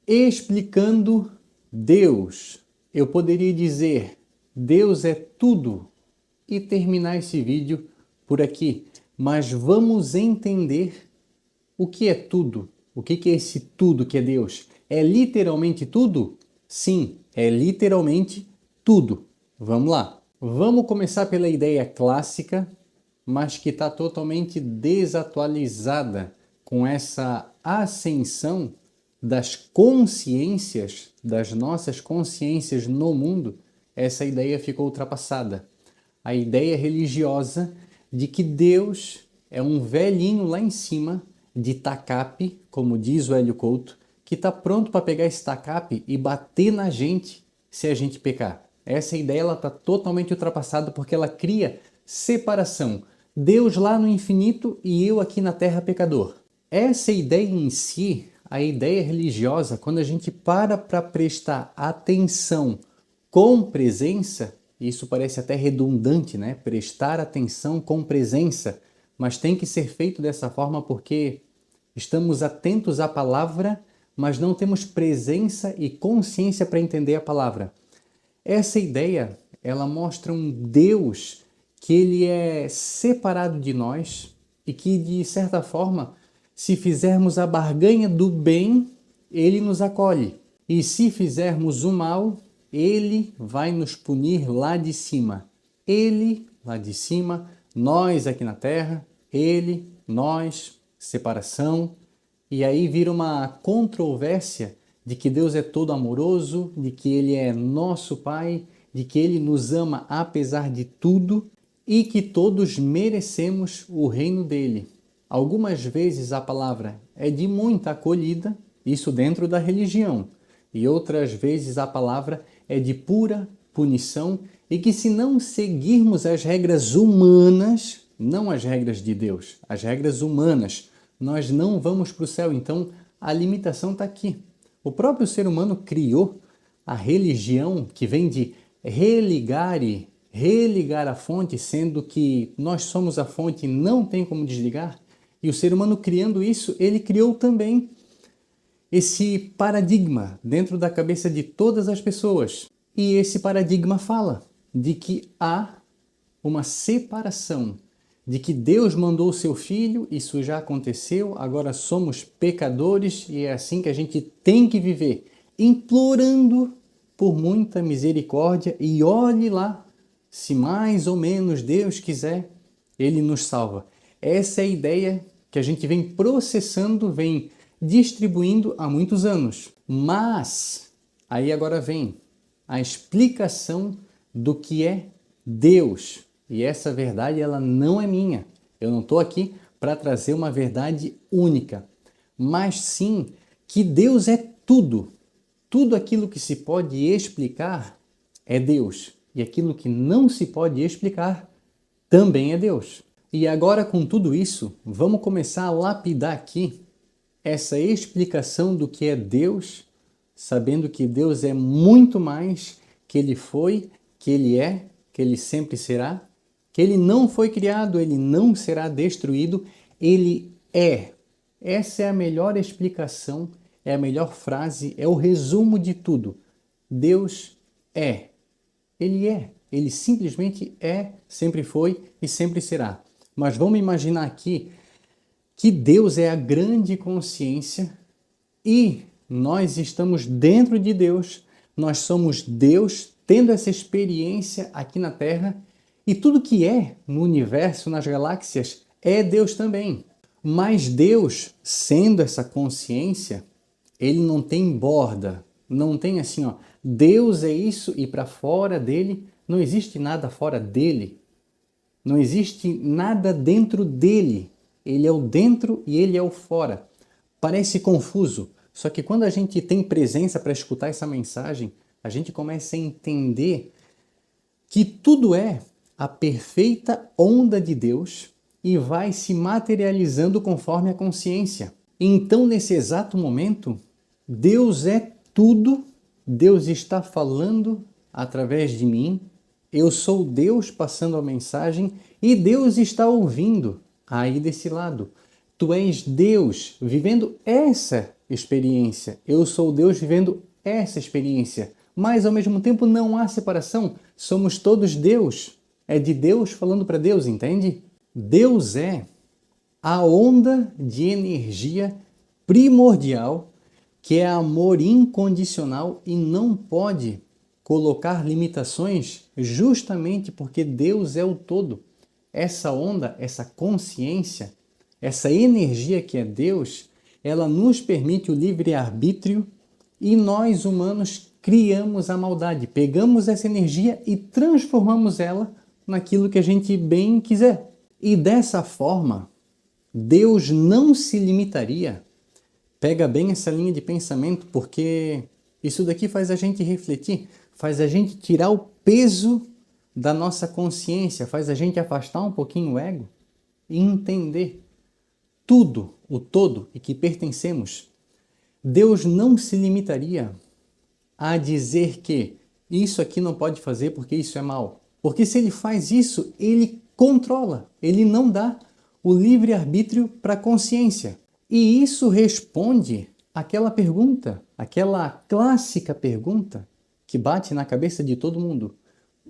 Explicando Deus. Eu poderia dizer, Deus é tudo e terminar esse vídeo por aqui. Mas vamos entender o que é tudo. O que é esse tudo que é Deus? É literalmente tudo? Sim, é literalmente tudo. Vamos lá. Vamos começar pela ideia clássica, mas que está totalmente desatualizada com essa ascensão das consciências, das nossas consciências no mundo. Essa ideia ficou ultrapassada. A ideia religiosa de que Deus é um velhinho lá em cima de tacape, como diz o Hélio Couto, que está pronto para pegar esse tacape e bater na gente se a gente pecar. Essa ideia está totalmente ultrapassada porque ela cria separação. Deus lá no infinito e eu aqui na terra pecador. Essa ideia em si, a ideia religiosa, quando a gente para prestar atenção com presença, isso parece até redundante, né? Prestar atenção com presença, mas tem que ser feito dessa forma porque estamos atentos à palavra, mas não temos presença e consciência para entender a palavra. Essa ideia, ela mostra um Deus que ele é separado de nós e que, de certa forma, se fizermos a barganha do bem, ele nos acolhe. E se fizermos o mal, ele vai nos punir lá de cima. Ele lá de cima, nós aqui na terra, ele, nós, separação. E aí vira uma controvérsia de que Deus é todo amoroso, de que ele é nosso Pai, de que ele nos ama apesar de tudo e que todos merecemos o reino dele. Algumas vezes a palavra é de muita acolhida, isso dentro da religião, e outras vezes a palavra é de pura punição e que se não seguirmos as regras humanas, não as regras de Deus, as regras humanas, nós não vamos para o céu. Então a limitação está aqui. O próprio ser humano criou a religião que vem de religar a fonte, sendo que nós somos a fonte e não tem como desligar. E o ser humano criando isso, ele criou também esse paradigma dentro da cabeça de todas as pessoas. E esse paradigma fala de que há uma separação, de que Deus mandou o seu Filho, isso já aconteceu, agora somos pecadores e é assim que a gente tem que viver, implorando por muita misericórdia e olhe lá, se mais ou menos Deus quiser, Ele nos salva. Essa é a ideia que a gente vem processando, vem distribuindo há muitos anos. Mas, aí agora vem a explicação do que é Deus. E essa verdade, ela não é minha. Eu não estou aqui para trazer uma verdade única, mas sim que Deus é tudo. Tudo aquilo que se pode explicar é Deus. E aquilo que não se pode explicar também é Deus. E agora, com tudo isso, vamos começar a lapidar aqui essa explicação do que é Deus, sabendo que Deus é muito mais que Ele foi, que Ele é, que Ele sempre será, que Ele não foi criado, Ele não será destruído, Ele é. Essa é a melhor explicação, é a melhor frase, é o resumo de tudo. Deus é. Ele é. Ele simplesmente é, sempre foi e sempre será. Mas vamos imaginar aqui que Deus é a grande consciência e nós estamos dentro de Deus, nós somos Deus tendo essa experiência aqui na Terra e tudo que é no universo, nas galáxias, é Deus também. Mas Deus, sendo essa consciência, ele não tem borda, não tem assim, ó, Deus é isso e para fora dele, não existe nada fora dele, não existe nada dentro dele. Ele é o dentro e ele é o fora. Parece confuso, só que quando a gente tem presença para escutar essa mensagem, a gente começa a entender que tudo é a perfeita onda de Deus e vai se materializando conforme a consciência. Então, nesse exato momento, Deus é tudo, Deus está falando através de mim, eu sou Deus passando a mensagem e Deus está ouvindo aí desse lado. Tu és Deus vivendo essa experiência. Eu sou Deus vivendo essa experiência. Mas, ao mesmo tempo, não há separação. Somos todos Deus. É de Deus falando para Deus, entende? Deus é a onda de energia primordial, que é amor incondicional e não pode colocar limitações justamente porque Deus é o todo. Essa onda, essa consciência, essa energia que é Deus, ela nos permite o livre-arbítrio e nós, humanos, criamos a maldade. Pegamos essa energia e transformamos ela naquilo que a gente bem quiser. E dessa forma, Deus não se limitaria. Pega bem essa linha de pensamento, porque isso daqui faz a gente refletir, faz a gente tirar o peso da nossa consciência, faz a gente afastar um pouquinho o ego e entender tudo, o todo e que pertencemos. Deus não se limitaria a dizer que isso aqui não pode fazer porque isso é mal. Porque se ele faz isso, ele controla, ele não dá o livre-arbítrio para a consciência. E isso responde àquela pergunta, aquela clássica pergunta que bate na cabeça de todo mundo.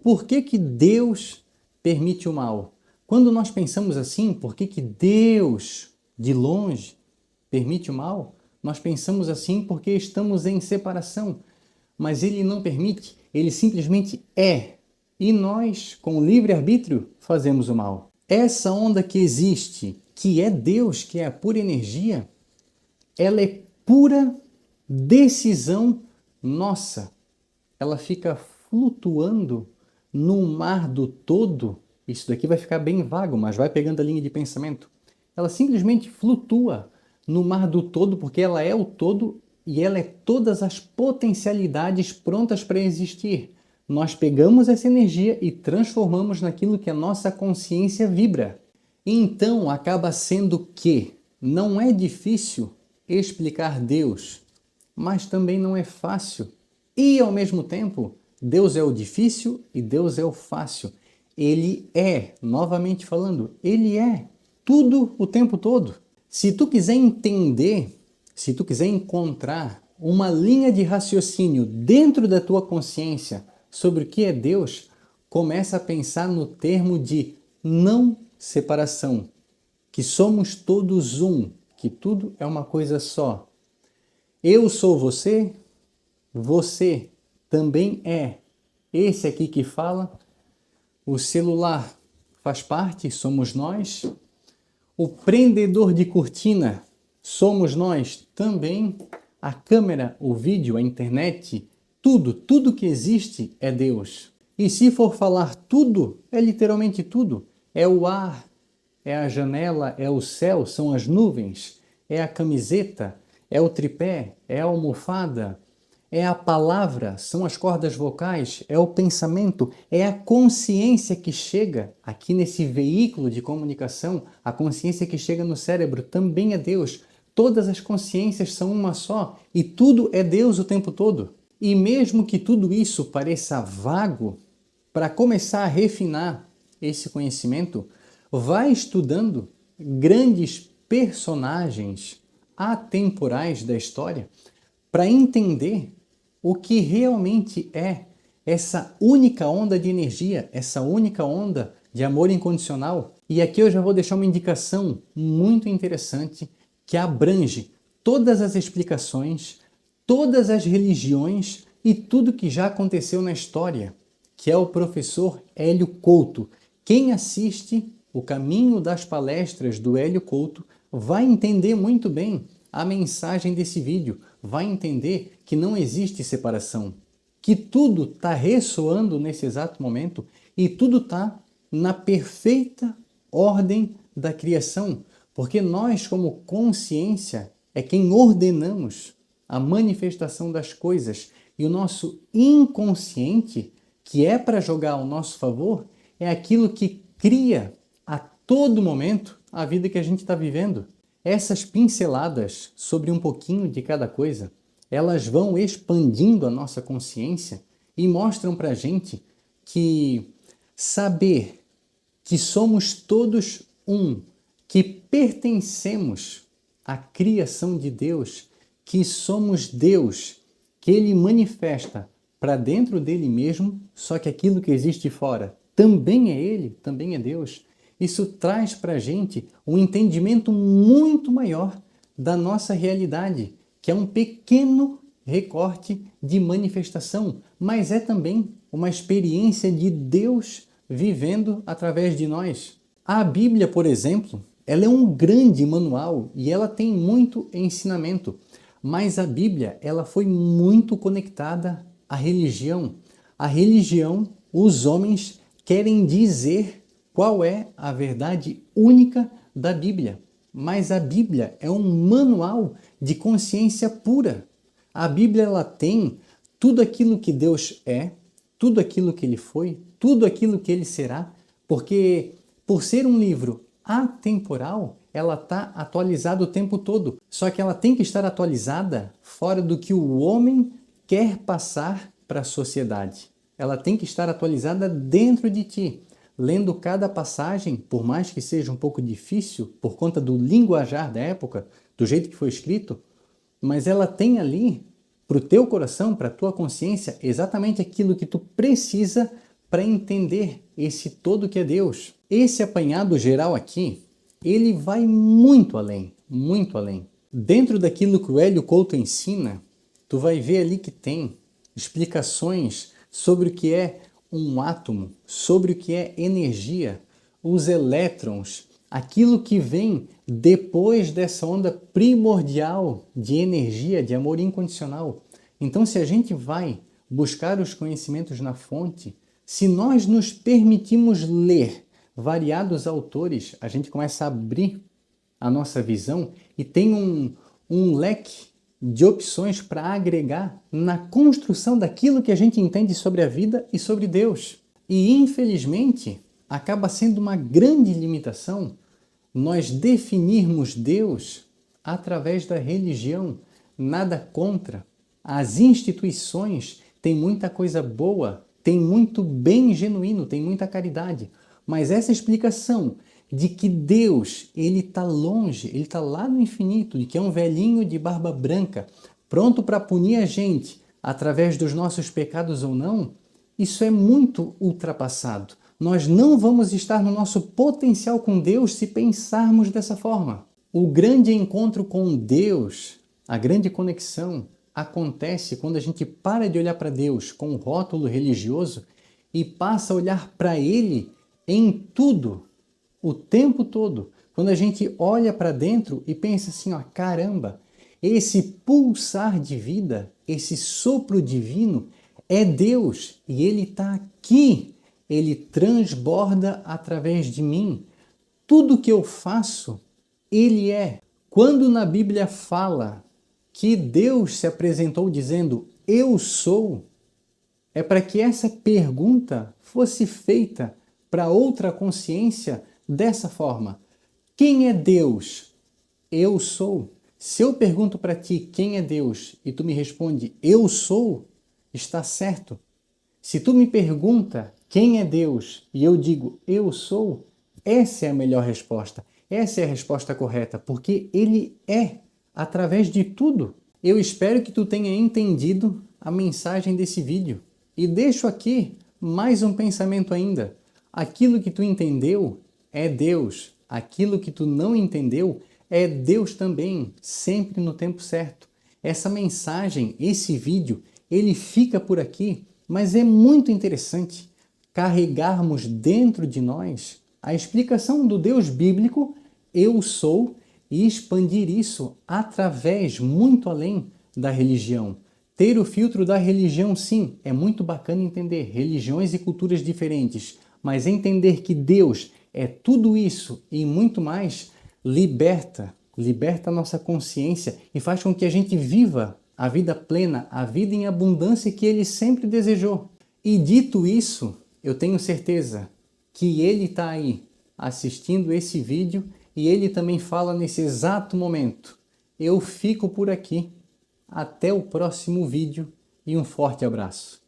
Por que que Deus permite o mal? Quando nós pensamos assim, por que que Deus, de longe, permite o mal? Nós pensamos assim porque estamos em separação. Mas ele não permite, ele simplesmente é. E nós, com o livre-arbítrio, fazemos o mal. Essa onda que existe, que é Deus, que é a pura energia, ela é pura decisão nossa. Ela fica flutuando no mar do todo. Isso daqui vai ficar bem vago, mas vai pegando a linha de pensamento. Ela simplesmente flutua no mar do todo, porque ela é o todo e ela é todas as potencialidades prontas para existir. Nós pegamos essa energia e transformamos naquilo que a nossa consciência vibra. Então acaba sendo que não é difícil explicar Deus, mas também não é fácil. E ao mesmo tempo, Deus é o difícil e Deus é o fácil. Ele é, novamente falando, ele é tudo o tempo todo. Se tu quiser entender, se tu quiser encontrar uma linha de raciocínio dentro da tua consciência sobre o que é Deus, começa a pensar no termo de não separação, que somos todos um, que tudo é uma coisa só. Eu sou você, você também é esse aqui que fala, o celular faz parte, somos nós, o prendedor de cortina somos nós também, a câmera, o vídeo, a internet, tudo que existe é Deus. E se for falar tudo, é literalmente tudo. É o ar, é a janela, é o céu, são as nuvens, é a camiseta, é o tripé, é a almofada, é a palavra, são as cordas vocais, é o pensamento, é a consciência que chega aqui nesse veículo de comunicação, a consciência que chega no cérebro também é Deus. Todas as consciências são uma só e tudo é Deus o tempo todo. E mesmo que tudo isso pareça vago, para começar a refinar esse conhecimento, vai estudando grandes personagens atemporais da história para entender o que realmente é essa única onda de energia, essa única onda de amor incondicional. E aqui eu já vou deixar uma indicação muito interessante que abrange todas as explicações, todas as religiões e tudo que já aconteceu na história, que é o professor Hélio Couto. Quem assiste o Caminho das Palestras do Hélio Couto vai entender muito bem a mensagem desse vídeo, vai entender que não existe separação, que tudo está ressoando nesse exato momento e tudo está na perfeita ordem da criação, porque nós, como consciência, é quem ordenamos a manifestação das coisas e o nosso inconsciente, que é para jogar ao nosso favor, é aquilo que cria a todo momento a vida que a gente está vivendo. Essas pinceladas sobre um pouquinho de cada coisa, elas vão expandindo a nossa consciência e mostram para a gente que saber que somos todos um, que pertencemos à criação de Deus, que somos Deus, que Ele manifesta para dentro dele mesmo, só que aquilo que existe fora também é Ele, também é Deus. Isso traz para a gente um entendimento muito maior da nossa realidade, que é um pequeno recorte de manifestação, mas é também uma experiência de Deus vivendo através de nós. A Bíblia, por exemplo, ela é um grande manual e ela tem muito ensinamento, mas a Bíblia ela foi muito conectada à religião. A religião, os homens querem dizer qual é a verdade única da Bíblia, mas a Bíblia é um manual de consciência pura. A Bíblia ela tem tudo aquilo que Deus é, tudo aquilo que Ele foi, tudo aquilo que Ele será, porque por ser um livro atemporal, ela está atualizada o tempo todo. Só que ela tem que estar atualizada fora do que o homem quer passar para a sociedade. Ela tem que estar atualizada dentro de ti. Lendo cada passagem, por mais que seja um pouco difícil, por conta do linguajar da época, do jeito que foi escrito, mas ela tem ali, para o teu coração, para a tua consciência, exatamente aquilo que tu precisa para entender esse todo que é Deus. Esse apanhado geral aqui, ele vai muito além, muito além. Dentro daquilo que o Hélio Couto ensina, tu vai ver ali que tem explicações sobre o que é um átomo, sobre o que é energia, os elétrons, aquilo que vem depois dessa onda primordial de energia, de amor incondicional. Então, se a gente vai buscar os conhecimentos na fonte, se nós nos permitimos ler variados autores, a gente começa a abrir a nossa visão e tem um leque de opções para agregar na construção daquilo que a gente entende sobre a vida e sobre Deus. E, infelizmente, acaba sendo uma grande limitação nós definirmos Deus através da religião. Nada contra. As instituições têm muita coisa boa, tem muito bem genuíno, tem muita caridade. Mas essa explicação de que Deus, ele está longe, ele está lá no infinito, de que é um velhinho de barba branca, pronto para punir a gente através dos nossos pecados ou não, isso é muito ultrapassado. Nós não vamos estar no nosso potencial com Deus se pensarmos dessa forma. O grande encontro com Deus, a grande conexão, acontece quando a gente para de olhar para Deus com um rótulo religioso e passa a olhar para Ele em tudo, o tempo todo. Quando a gente olha para dentro e pensa assim, ó, caramba, esse pulsar de vida, esse sopro divino é Deus e Ele está aqui. Ele transborda através de mim. Tudo que eu faço, Ele é. Quando na Bíblia fala que Deus se apresentou dizendo, eu sou, é para que essa pergunta fosse feita para outra consciência dessa forma. Quem é Deus? Eu sou. Se eu pergunto para ti quem é Deus e tu me responde eu sou, está certo. Se tu me pergunta quem é Deus e eu digo eu sou, essa é a melhor resposta. Essa é a resposta correta, porque Ele é através de tudo. Eu espero que tu tenha entendido a mensagem desse vídeo. E deixo aqui mais um pensamento ainda. Aquilo que tu entendeu é Deus. Aquilo que tu não entendeu é Deus também, sempre no tempo certo. Essa mensagem, esse vídeo, ele fica por aqui, mas é muito interessante carregarmos dentro de nós a explicação do Deus bíblico, eu sou, e expandir isso através, muito além da religião. Ter o filtro da religião, sim, é muito bacana entender religiões e culturas diferentes, mas entender que Deus é tudo isso e muito mais, liberta a nossa consciência e faz com que a gente viva a vida plena, a vida em abundância que Ele sempre desejou. E dito isso, eu tenho certeza que Ele está aí assistindo esse vídeo e Ele também fala nesse exato momento. Eu fico por aqui. Até o próximo vídeo e um forte abraço.